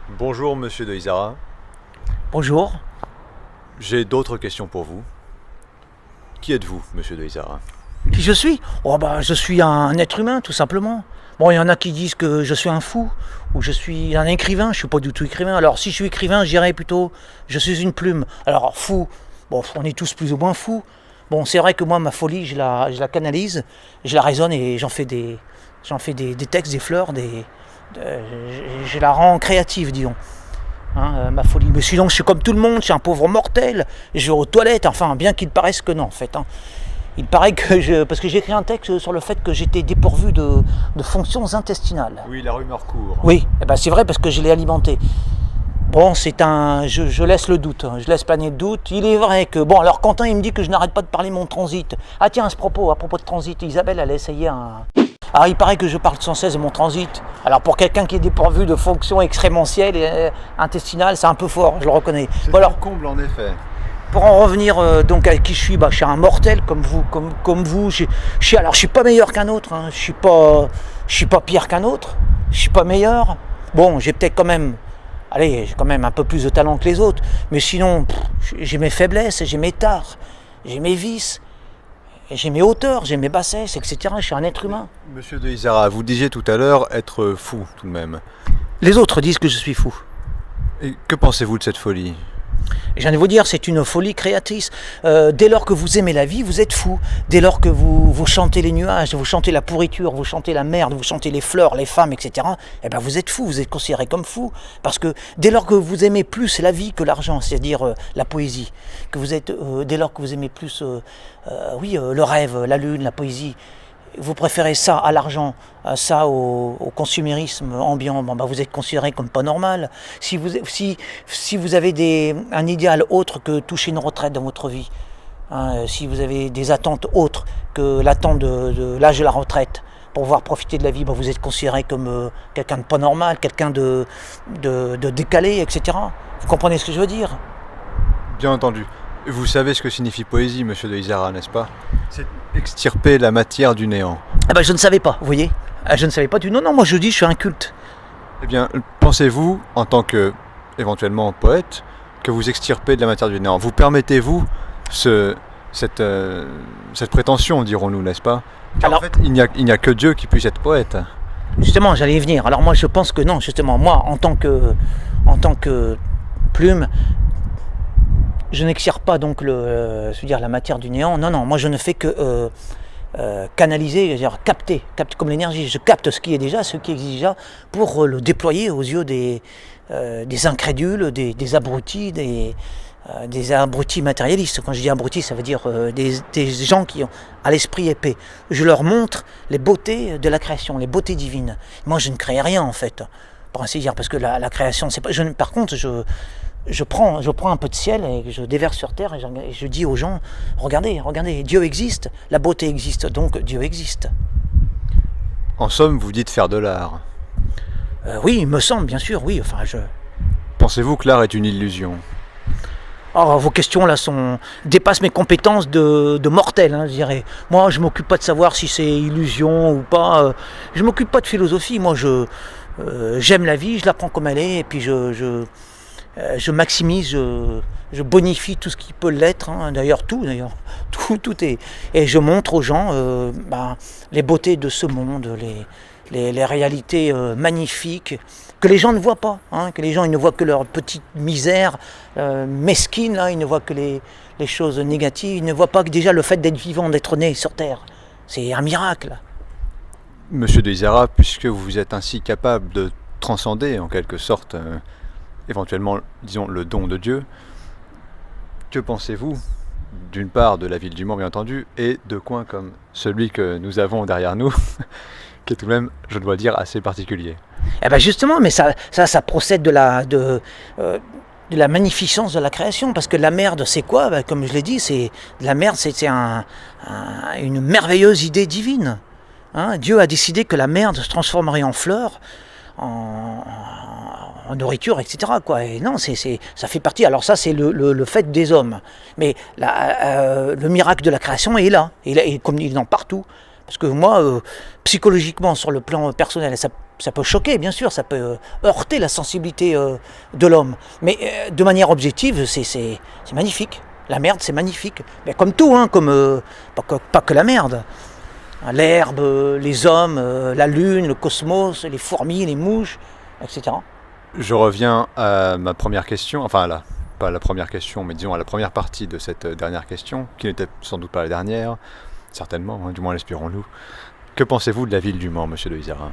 Bonjour Monsieur de Isara, Bonjour. j'ai d'autres questions pour vous. Qui êtes-vous, Monsieur de Isara? Qui je suis? Oh bah je suis un être humain tout simplement. Bon, il y en a qui disent que je suis un fou ou je suis un écrivain, je suis pas du tout écrivain. Alors si je suis écrivain, je dirais plutôt je suis une plume. Alors fou, bon, on est tous plus ou moins fous. Bon, c'est vrai que moi ma folie, je la canalise, je la raisonne et j'en fais des textes, des fleurs, je la rends créative, disons. Ma folie. Mais sinon, je suis comme tout le monde, je suis un pauvre mortel. Je vais aux toilettes, enfin, bien qu'il paraisse que non, en fait. Il paraît que parce que j'ai écrit un texte sur le fait que j'étais dépourvu de fonctions intestinales. Oui, la rumeur court. Oui, eh ben c'est vrai parce que je l'ai alimenté. Bon, je laisse le doute, je laisse planer le doute. Il est vrai que, bon, alors Quentin, il me dit que je n'arrête pas de parler de mon transit. Ah tiens, à propos de transit, Isabelle, elle a essayé un... Ah, il paraît que je parle sans cesse de mon transit. Alors pour quelqu'un qui est dépourvu de fonctions excrémentielles et intestinales, c'est un peu fort, je le reconnais. C'est Bon, un alors, comble en effet. pour en revenir donc à qui je suis, je suis un mortel comme vous, comme vous. Alors je suis pas meilleur qu'un autre, je suis pas pire qu'un autre, je suis pas meilleur. Bon, j'ai peut-être quand même, allez, j'ai quand même un peu plus de talent que les autres, mais sinon, j'ai mes faiblesses, j'ai mes tares, j'ai mes vices, j'ai mes hauteurs, j'ai mes bassesses, etc. Je suis un être humain. Monsieur de Isara, vous disiez tout à l'heure être fou tout de même. Les autres disent que je suis fou. Et que pensez-vous de cette folie? Et j'ai envie de vous dire, c'est une folie créatrice. Dès lors que vous aimez la vie, vous êtes fou. Dès lors que vous chantez les nuages, vous chantez la pourriture, vous chantez la merde, vous chantez les fleurs, les femmes, etc., eh ben vous êtes fou, vous êtes considéré comme fou. Parce que dès lors que vous aimez plus la vie que l'argent, c'est-à-dire la poésie, dès lors que vous aimez plus le rêve, la lune, la poésie, vous préférez ça à l'argent, ça au consumérisme ambiant, vous êtes considéré comme pas normal. Si vous avez un idéal autre que toucher une retraite dans votre vie, si vous avez des attentes autres que l'attente de l'âge de la retraite pour pouvoir profiter de la vie, vous êtes considéré comme quelqu'un de pas normal, quelqu'un de décalé, etc. Vous comprenez ce que je veux dire? Bien entendu. Vous savez ce que signifie poésie, Monsieur de Isara, n'est-ce pas? C'est extirper la matière du néant. Je ne savais pas, vous voyez. Je ne savais pas du... Non, moi je dis je suis inculte. Eh bien, pensez-vous, en tant que, éventuellement, poète, que vous extirpez de la matière du néant? Vous permettez-vous cette prétention, dirons-nous, n'est-ce pas? Car Alors, en fait, il n'y a que Dieu qui puisse être poète. justement, j'allais y venir. Alors moi je pense que non, justement, moi en tant que plume, je n'extire pas donc la matière du néant. Non, moi je ne fais que canaliser, c'est-à-dire capter comme l'énergie. Je capte ce qui est déjà, ce qui existe déjà, pour le déployer aux yeux des incrédules, des abrutis, des abrutis matérialistes. Quand je dis abrutis, ça veut dire des gens qui ont à l'esprit épais. Je leur montre les beautés de la création, les beautés divines. Moi, je ne crée rien en fait, pour ainsi dire, parce que la création, c'est pas. Par contre, je prends un peu de ciel et je déverse sur terre et je dis aux gens, regardez, Dieu existe, la beauté existe, donc Dieu existe. En somme, vous dites faire de l'art. Oui, il me semble, bien sûr, oui. Pensez-vous que l'art est une illusion? Oh, vos questions là dépassent mes compétences de mortel, je dirais. Moi, je m'occupe pas de savoir si c'est illusion ou pas. Je m'occupe pas de philosophie. Moi, j'aime la vie, je la prends comme elle est, et puis je maximise, je bonifie tout ce qui peut l'être, d'ailleurs tout est. Et je montre aux gens les beautés de ce monde, les réalités magnifiques que les gens ne voient pas, que les gens ils ne voient que leur petite misère mesquine, ils ne voient que les choses négatives, ils ne voient pas que déjà le fait d'être vivant, d'être né sur Terre, c'est un miracle. Monsieur de Isara, puisque vous êtes ainsi capable de transcender en quelque sorte éventuellement, disons, le don de Dieu, que pensez-vous, d'une part, de la ville du Mans, bien entendu, et de coins comme celui que nous avons derrière nous, qui est tout de même, je dois dire, assez particulier? Justement, mais ça procède de la magnificence de la création, parce que la merde, c'est quoi? Comme je l'ai dit, la merde, c'est une merveilleuse idée divine. Dieu a décidé que la merde se transformerait en fleurs, en nourriture, etc. Et non, ça fait partie. Alors ça, c'est le fait des hommes. Mais le miracle de la création est là, et comme il est dans partout. Parce que moi, psychologiquement, sur le plan personnel, ça peut choquer, bien sûr, ça peut heurter la sensibilité de l'homme. Mais de manière objective, c'est magnifique. La merde, c'est magnifique. Mais comme tout, hein, pas que la merde. L'herbe, les hommes, la lune, le cosmos, les fourmis, les mouches, etc. Je reviens à ma première question, enfin pas la première question, mais disons à la première partie de cette dernière question, qui n'était sans doute pas la dernière, certainement, hein, du moins l'espérons-nous. Que pensez-vous de la ville du Mans, monsieur de Izera?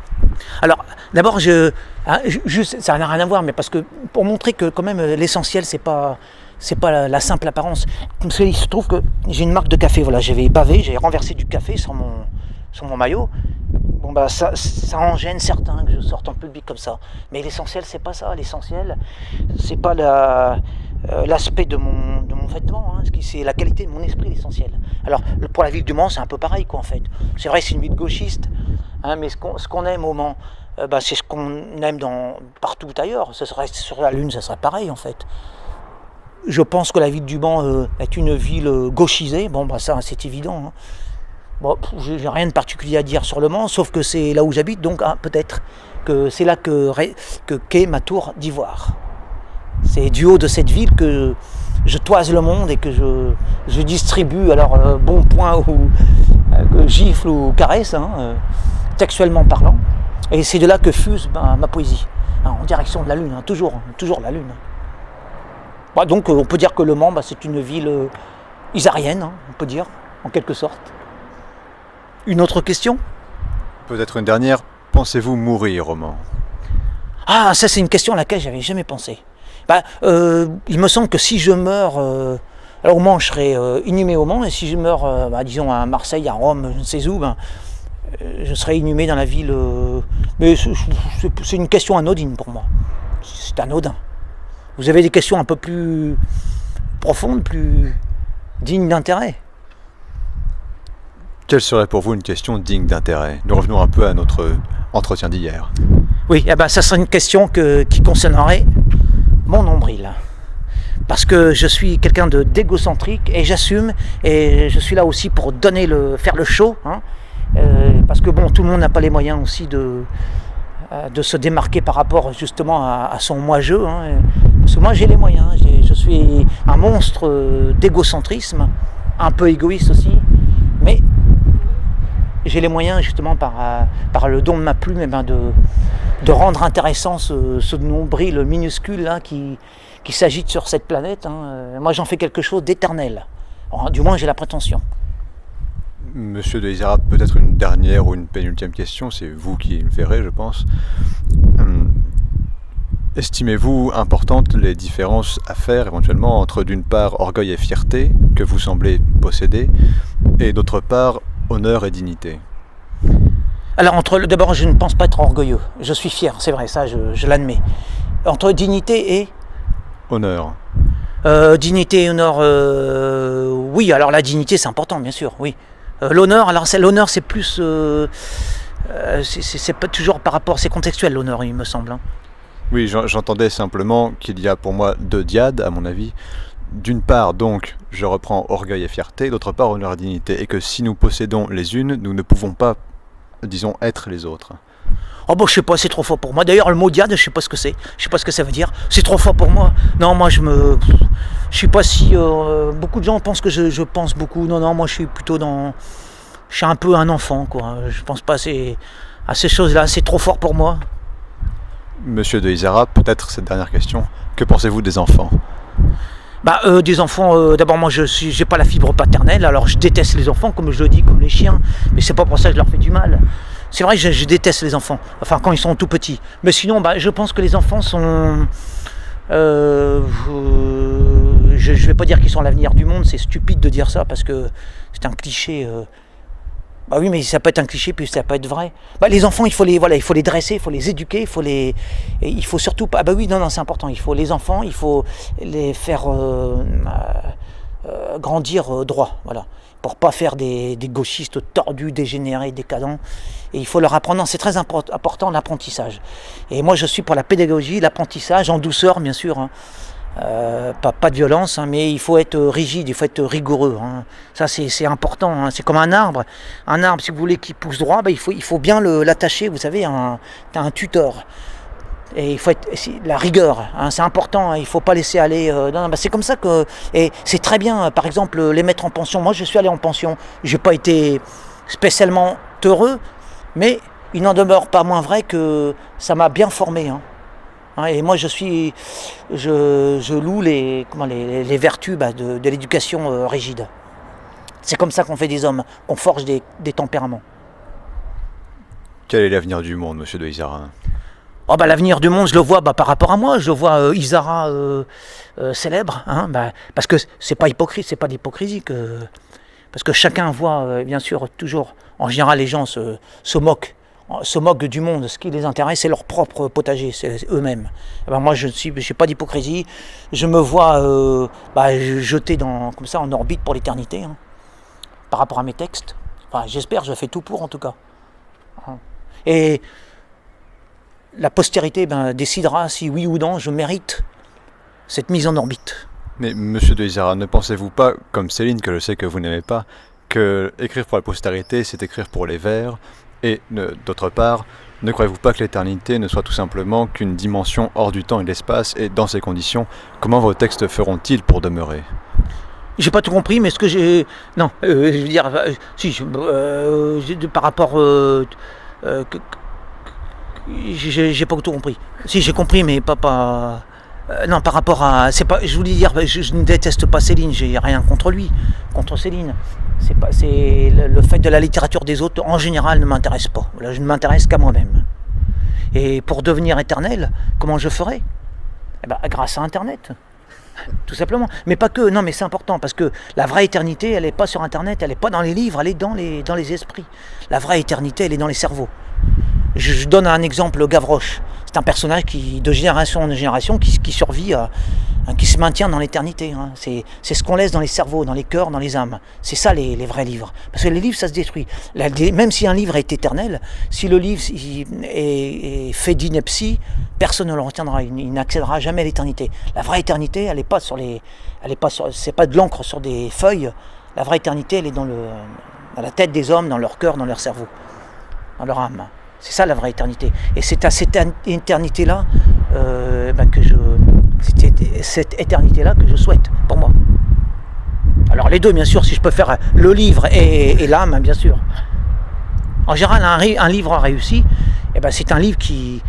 Alors, d'abord, ça n'a rien à voir, mais parce que pour montrer que quand même l'essentiel, c'est pas la simple apparence. Parce qu'il se trouve que j'ai une marque de café, voilà, j'avais bavé, j'ai renversé du café sur mon maillot. Bon bah ça en gêne certains que je sorte en public comme ça. Mais l'essentiel, c'est pas ça. L'essentiel, c'est pas l'aspect de mon vêtement, hein, c'est la qualité de mon esprit, l'essentiel. Alors pour la ville du Mans, c'est un peu pareil quoi en fait. C'est vrai, c'est une ville gauchiste, hein, mais ce qu'on aime au Mans, c'est ce qu'on aime partout ailleurs. Ce serait sur la Lune, ça serait pareil en fait. Je pense que la ville du Mans est une ville gauchisée. Bon bah ça, c'est évident. Hein. Bon, j'ai rien de particulier à dire sur le Mans, sauf que c'est là où j'habite, donc peut-être que c'est là qu'est ma tour d'ivoire. C'est du haut de cette ville que je toise le monde et que je distribue alors bons points ou gifles ou caresses, hein, textuellement parlant. Et c'est de là que fuse ma poésie, hein, en direction de la Lune, hein, toujours la Lune. Bon, donc on peut dire que le Mans, c'est une ville isarienne, hein, on peut dire, en quelque sorte. Une autre question? Peut-être une dernière. Pensez-vous mourir au Mans? Ah, ça c'est une question à laquelle j'avais jamais pensé. Il me semble que si je meurs, alors au Mans je serai inhumé au Mans, et si je meurs, disons à Marseille, à Rome, je ne sais où, je serai inhumé dans la ville. Mais c'est une question anodine pour moi. C'est anodin. Vous avez des questions un peu plus profondes, plus dignes d'intérêt? Quelle serait pour vous une question digne d'intérêt? Nous revenons un peu à notre entretien d'hier. Oui, ça serait une question qui concernerait mon nombril. Parce que je suis quelqu'un d'égocentrique et j'assume, et je suis là aussi pour faire le show, hein, parce que bon, tout le monde n'a pas les moyens aussi de se démarquer par rapport justement à son moi-je, hein, parce que moi j'ai les moyens, je suis un monstre d'égocentrisme, un peu égoïste aussi, mais j'ai les moyens justement par le don de ma plume de rendre intéressant ce nombril minuscule là, qui s'agite sur cette planète. Hein. Moi j'en fais quelque chose d'éternel. Du moins j'ai la prétention. Monsieur de Izera, peut-être une dernière ou une pénultième question, c'est vous qui le verrez je pense. Estimez-vous importantes les différences à faire éventuellement entre d'une part orgueil et fierté que vous semblez posséder et d'autre part honneur et dignité? Alors d'abord je ne pense pas être orgueilleux, je suis fier, c'est vrai, ça je l'admets. Entre dignité et honneur. Dignité et honneur, oui, alors la dignité c'est important bien sûr, oui. L'honneur, l'honneur c'est plus, c'est pas toujours par rapport, c'est contextuel l'honneur il me semble. Hein. Oui, j'entendais simplement qu'il y a pour moi deux diades à mon avis. D'une part, donc, je reprends orgueil et fierté, d'autre part, honneur et dignité, et que si nous possédons les unes, nous ne pouvons pas, disons, être les autres. Oh bon, je sais pas, c'est trop fort pour moi. D'ailleurs, le mot diade, je sais pas ce que c'est. Je sais pas ce que ça veut dire. C'est trop fort pour moi. Non, moi, je sais pas si... beaucoup de gens pensent que je pense beaucoup. Non, moi, je suis plutôt dans... Je suis un peu un enfant, quoi. Je pense pas à ces choses-là. C'est trop fort pour moi. Monsieur de Izera, peut-être cette dernière question. Que pensez-vous des enfants? Des enfants, d'abord moi j'ai pas la fibre paternelle, alors je déteste les enfants comme je le dis, comme les chiens, mais c'est pas pour ça que je leur fais du mal. C'est vrai que je déteste les enfants, enfin quand ils sont tout petits. Mais sinon, je pense que les enfants sont... je vais pas dire qu'ils sont l'avenir du monde, c'est stupide de dire ça parce que c'est un cliché... oui, mais ça peut être un cliché, puis ça peut être vrai. Les enfants, il faut les dresser, il faut les éduquer, il faut surtout pas. Non, c'est important. Il faut les enfants, il faut les faire grandir droit, voilà, pour pas faire des gauchistes tordus, dégénérés, décadents. Et il faut leur apprendre. Non, c'est très important l'apprentissage. Et moi, je suis pour la pédagogie, l'apprentissage en douceur, bien sûr. Hein. Pas de violence, hein, mais il faut être rigide, il faut être rigoureux. Hein. Ça, c'est important. Hein. C'est comme un arbre. Un arbre, si vous voulez qu'il pousse droit, il faut bien l'attacher. Vous savez, t'as un tuteur. Et il faut être la rigueur. Hein, c'est important. Hein, il ne faut pas laisser aller. C'est comme ça que. Et c'est très bien, par exemple, les mettre en pension. Moi, je suis allé en pension. Je n'ai pas été spécialement heureux, mais il n'en demeure pas moins vrai que ça m'a bien formé. Hein. Et moi, je loue les vertus de l'éducation rigide. C'est comme ça qu'on fait des hommes, qu'on forge des tempéraments. Quel est l'avenir du monde, monsieur de Izara? L'avenir du monde, je le vois par rapport à moi. Je vois Izara célèbre, hein, parce que c'est pas hypocrite, c'est pas d'hypocrisie. Parce que chacun voit, bien sûr, toujours, en général, les gens se moquent du monde. Ce qui les intéresse, c'est leur propre potager, c'est eux-mêmes. Moi, je n'ai pas d'hypocrisie. Je me vois jeté comme ça en orbite pour l'éternité, hein, par rapport à mes textes. Enfin, j'espère, je fais tout pour, en tout cas. Et la postérité décidera si oui ou non je mérite cette mise en orbite. Mais monsieur de Izara, ne pensez-vous pas, comme Céline, que je sais que vous n'aimez pas, que écrire pour la postérité, c'est écrire pour les vers? Et d'autre part, ne croyez-vous pas que l'éternité ne soit tout simplement qu'une dimension hors du temps et de l'espace? Et dans ces conditions, comment vos textes feront-ils pour demeurer? J'ai pas tout compris, mais ce que j'ai... Non, je veux dire... par rapport... j'ai pas tout compris. Si, j'ai compris, mais pas... non, par rapport à... je voulais dire, je ne déteste pas Céline, j'ai rien contre lui, contre Céline. C'est le fait de la littérature des autres, en général, ne m'intéresse pas. Là, je ne m'intéresse qu'à moi-même. Et pour devenir éternel, comment je ferai? Grâce à Internet, tout simplement. Mais pas que, non, mais c'est important, parce que la vraie éternité, elle n'est pas sur Internet, elle n'est pas dans les livres, elle est dans les esprits. La vraie éternité, elle est dans les cerveaux. Je donne un exemple, Gavroche. C'est un personnage de génération en génération qui survit, qui se maintient dans l'éternité. Hein. C'est ce qu'on laisse dans les cerveaux, dans les cœurs, dans les âmes. C'est ça les vrais livres. Parce que les livres, ça se détruit. Même si un livre est éternel, si le livre est fait d'ineptie, personne ne le retiendra. Il n'accédera jamais à l'éternité. La vraie éternité, elle n'est pas c'est pas de l'encre sur des feuilles. La vraie éternité, elle est dans la tête des hommes, dans leur cœur, dans leur cerveau, dans leur âme. C'est ça la vraie éternité. Et c'est à cette éternité-là cette éternité-là que je souhaite pour moi. Alors les deux, bien sûr, si je peux faire le livre et l'âme, bien sûr. En général, un livre réussi, c'est un livre qui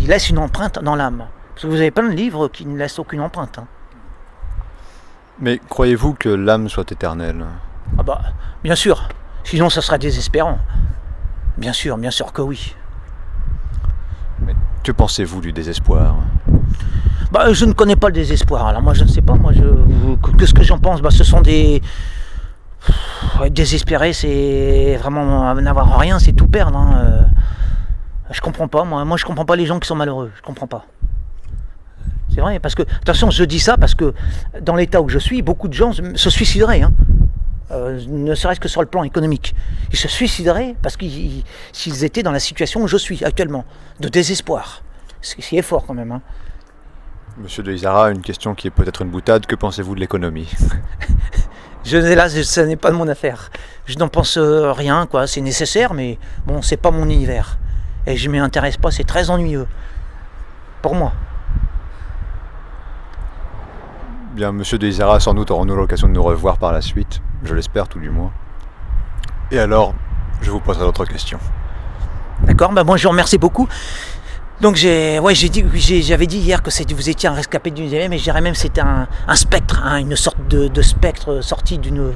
laisse une empreinte dans l'âme. Parce que vous avez plein de livres qui ne laissent aucune empreinte. Hein. Mais croyez-vous que l'âme soit éternelle? Bien sûr. Sinon, ça serait désespérant. Bien sûr que oui. Mais que pensez-vous du désespoir? Je ne connais pas le désespoir. Alors moi, je ne sais pas. Qu'est-ce que j'en pense? Ce sont des... Désespérer, c'est vraiment n'avoir rien, c'est tout perdre. Hein. Je comprends pas, moi je comprends pas les gens qui sont malheureux. Je comprends pas. C'est vrai, parce que... Attention, je dis ça parce que dans l'état où je suis, beaucoup de gens se suicideraient. Hein. Ne serait-ce que sur le plan économique. Ils se suicideraient parce s'ils étaient dans la situation où je suis actuellement, de désespoir. Ce qui est fort quand même. Hein. Monsieur de Izara, une question qui est peut-être une boutade, que pensez-vous de l'économie? Ce n'est pas de mon affaire. Je n'en pense rien, quoi. C'est nécessaire, mais bon, c'est pas mon univers. Et je m'y intéresse pas, c'est très ennuyeux. Pour moi. Bien, monsieur de Izara, sans doute aurons-nous l'occasion de nous revoir par la suite. Je l'espère, tout du moins. Et alors, je vous poserai d'autres questions. D'accord, moi je vous remercie beaucoup. Donc j'avais dit hier que vous étiez un rescapé du 19e, mais je dirais même que c'était un spectre, hein, une sorte de spectre sorti d'une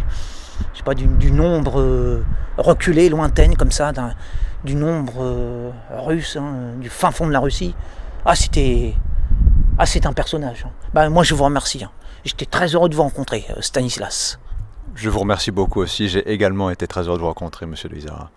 ombre reculée, lointaine, comme ça, d'une ombre russe, hein, du fin fond de la Russie. C'est un personnage. Hein. Moi je vous remercie. Hein. J'étais très heureux de vous rencontrer, Stanislas. Je vous remercie beaucoup aussi, j'ai également été très heureux de vous rencontrer, monsieur de Izara.